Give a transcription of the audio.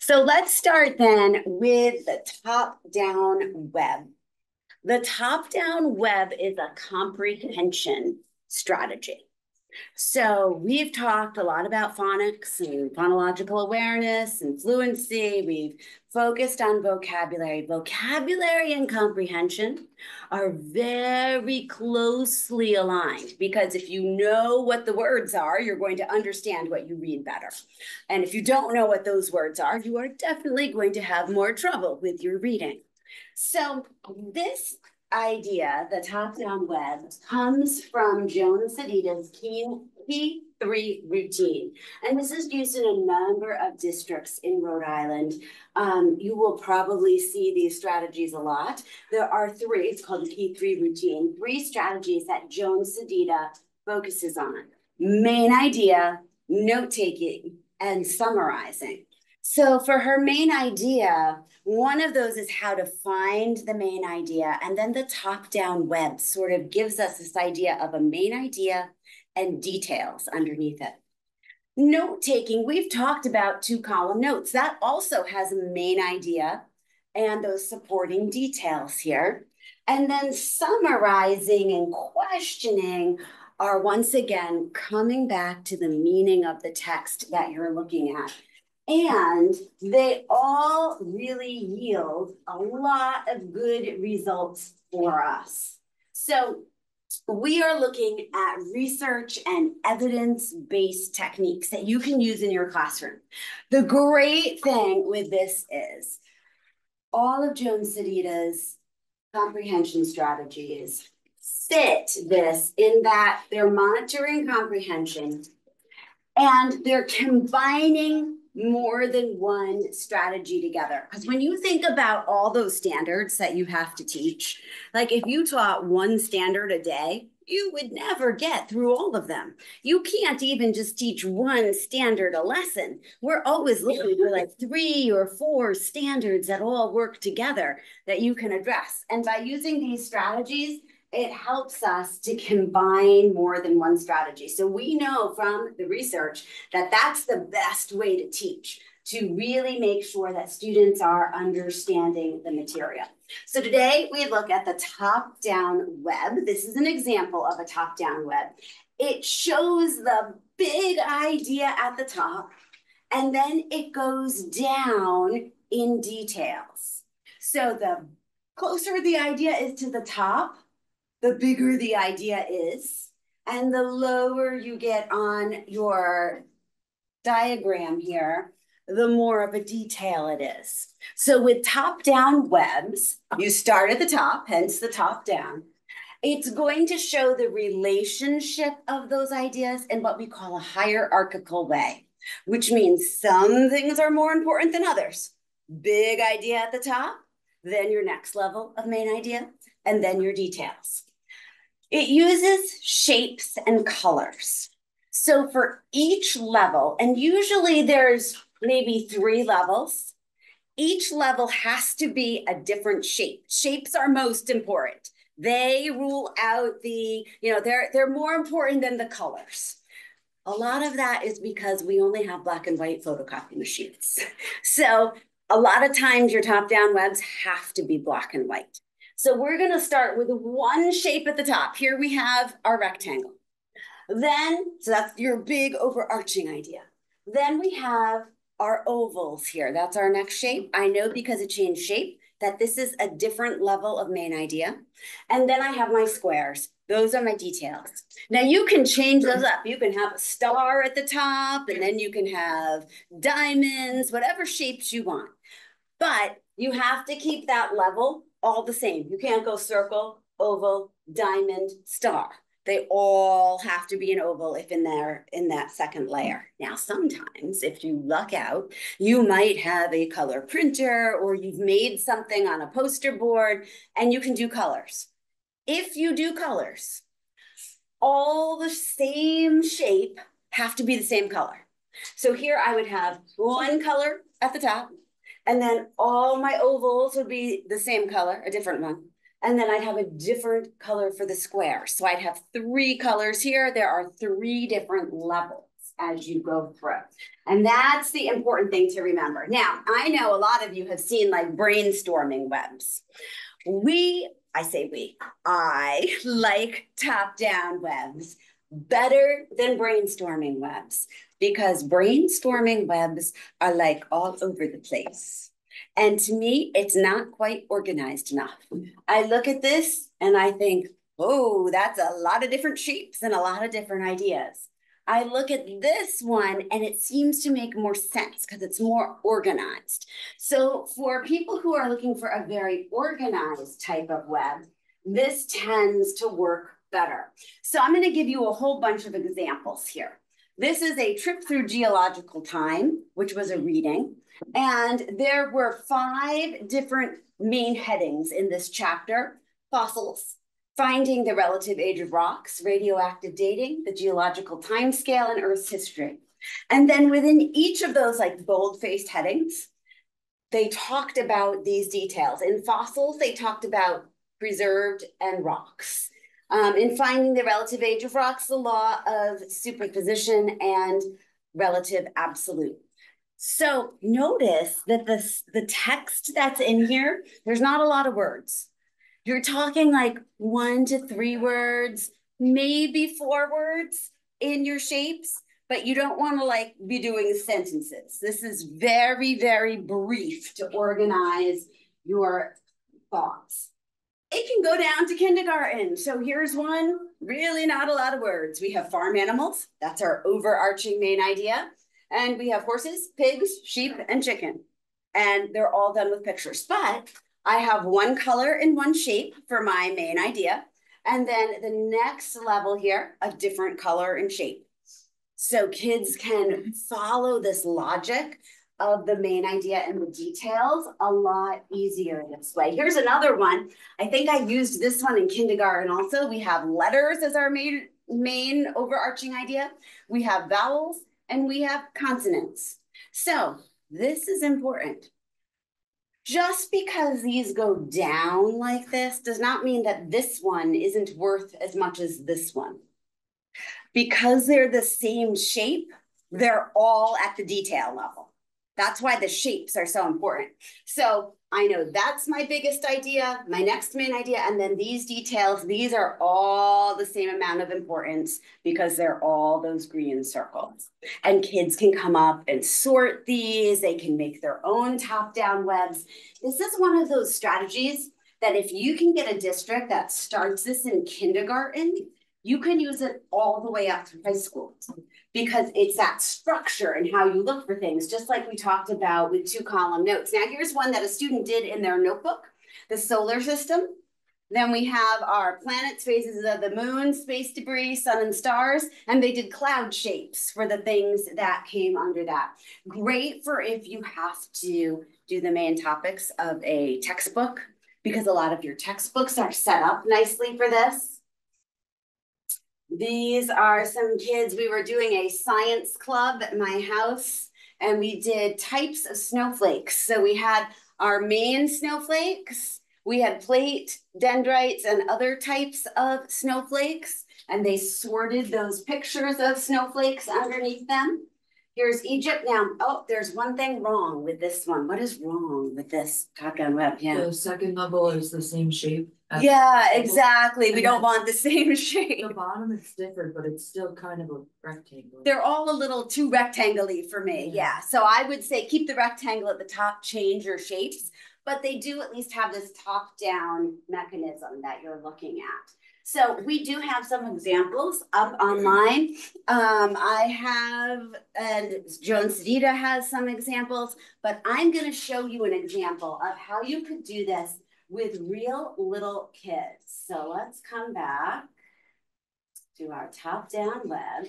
So let's start then with the top-down web. The top-down web is a comprehension strategy. So we've talked a lot about phonics and phonological awareness and fluency. We've focused on vocabulary. Vocabulary and comprehension are very closely aligned because if you know what the words are, you're going to understand what you read better. And if you don't know what those words are, you are definitely going to have more trouble with your reading. So this idea, the top-down web, comes from Joan Sedita's Key 3 routine. And this is used in a number of districts in Rhode Island. You will probably see these strategies a lot. There are three, it's called the Key 3 routine, three strategies that Joan Sedita focuses on: main idea, note-taking, and summarizing. So for her main idea, one of those is how to find the main idea. And then the top-down web sort of gives us this idea of a main idea and details underneath it. Note-taking, we've talked about 2-column notes. That also has a main idea and those supporting details here. And then summarizing and questioning are once again coming back to the meaning of the text that you're looking at. And they all really yield a lot of good results for us. So we are looking at research and evidence-based techniques that you can use in your classroom. The great thing with this is all of Joan Sedita's comprehension strategies fit this in that they're monitoring comprehension and they're combining more than one strategy together. Because when you think about all those standards that you have to teach, like if you taught one standard a day, you would never get through all of them. You can't even just teach one standard a lesson. We're always looking for like 3 or 4 standards that all work together that you can address. And by using these strategies, it helps us to combine more than one strategy. So we know from the research that that's the best way to teach, to really make sure that students are understanding the material. So today we look at the top-down web. This is an example of a top-down web. It shows the big idea at the top, and then it goes down in details. So the closer the idea is to the top, the bigger the idea is, and the lower you get on your diagram here, the more of a detail it is. So with top-down webs, you start at the top, hence the top-down. It's going to show the relationship of those ideas in what we call a hierarchical way, which means some things are more important than others. Big idea at the top, then your next level of main idea, and then your details. It uses shapes and colors. So for each level, and usually there's maybe 3 levels, each level has to be a different shape. Shapes are most important. They rule out the, they're more important than the colors. A lot of that is because we only have black and white photocopy machines. So a lot of times your top-down webs have to be black and white. So we're going to start with one shape at the top. Here we have our rectangle. Then, so that's your big overarching idea. Then we have our ovals here. That's our next shape. I know because it changed shape that this is a different level of main idea. And then I have my squares. Those are my details. Now you can change those up. You can have a star at the top, and then you can have diamonds, whatever shapes you want. But you have to keep that level all the same. You can't go circle, oval, diamond, star. They all have to be an oval if in that second layer. Now, sometimes if you luck out, you might have a color printer or you've made something on a poster board and you can do colors. If you do colors, all the same shape have to be the same color. So here I would have one color at the top, and then all my ovals would be the same color, a different one. And then I'd have a different color for the square. So I'd have 3 colors here. There are 3 different levels. as you go through. And that's the important thing to remember. Now, I know a lot of you have seen like brainstorming webs. I like top-down webs better than brainstorming webs because brainstorming webs are like all over the place. And to me, it's not quite organized enough. I look at this and I think, oh, that's a lot of different shapes and a lot of different ideas. I look at this one and it seems to make more sense because it's more organized. So for people who are looking for a very organized type of web, this tends to work better. So I'm going to give you a whole bunch of examples here. This is a trip through geological time, which was a reading. And there were 5 different main headings in this chapter: fossils, finding the relative age of rocks, radioactive dating, the geological timescale, and Earth's history. And then within each of those like bold-faced headings, they talked about these details. In fossils, they talked about preserved and rocks. In finding the relative age of rocks, the law of superposition and relative absolute. So notice that the text that's in here, there's not a lot of words. You're talking like 1 to 3 words, maybe 4 words in your shapes, but you don't want to like be doing sentences. This is very, very brief to organize your thoughts. It can go down to kindergarten. So here's one, really not a lot of words. We have farm animals. That's our overarching main idea. And we have horses, pigs, sheep, and chicken. And they're all done with pictures. But I have 1 color and 1 shape for my main idea. And then the next level here, a different color and shape. So kids can follow this logic of the main idea and the details a lot easier this way. Here's another one. I think I used this one in kindergarten also. We have letters as our main overarching idea. We have vowels and we have consonants. So this is important. Just because these go down like this does not mean that this one isn't worth as much as this one. Because they're the same shape, they're all at the detail level. That's why the shapes are so important. So I know that's my biggest idea, my next main idea, and then these details, these are all the same amount of importance because they're all those green circles. And kids can come up and sort these, they can make their own top-down webs. This is one of those strategies that if you can get a district that starts this in kindergarten, you can use it all the way up to high school because it's that structure and how you look for things, just like we talked about with 2-column notes. Now, here's one that a student did in their notebook, the solar system. Then we have our planets, phases of the moon, space debris, sun and stars, and they did cloud shapes for the things that came under that. Great for if you have to do the main topics of a textbook because a lot of your textbooks are set up nicely for this. These are some kids. We were doing a science club at my house, and we did types of snowflakes. So we had our main snowflakes, we had plate, dendrites, and other types of snowflakes, and they sorted those pictures of snowflakes underneath them. Here's Egypt. Now, oh, there's one thing wrong with this one. What is wrong with this top-down web? Yeah. The second level is the same shape. Yeah, exactly. We don't want the same shape. The bottom is different, but it's still kind of a rectangle. They're all a little too rectangle-y for me. Yeah. So I would say keep the rectangle at the top, change your shapes, but they do at least have this top-down mechanism that you're looking at. So we do have some examples up online. I have, and Joan Sedita has some examples, but I'm going to show you an example of how you could do this with real little kids. So let's come back to our top-down web.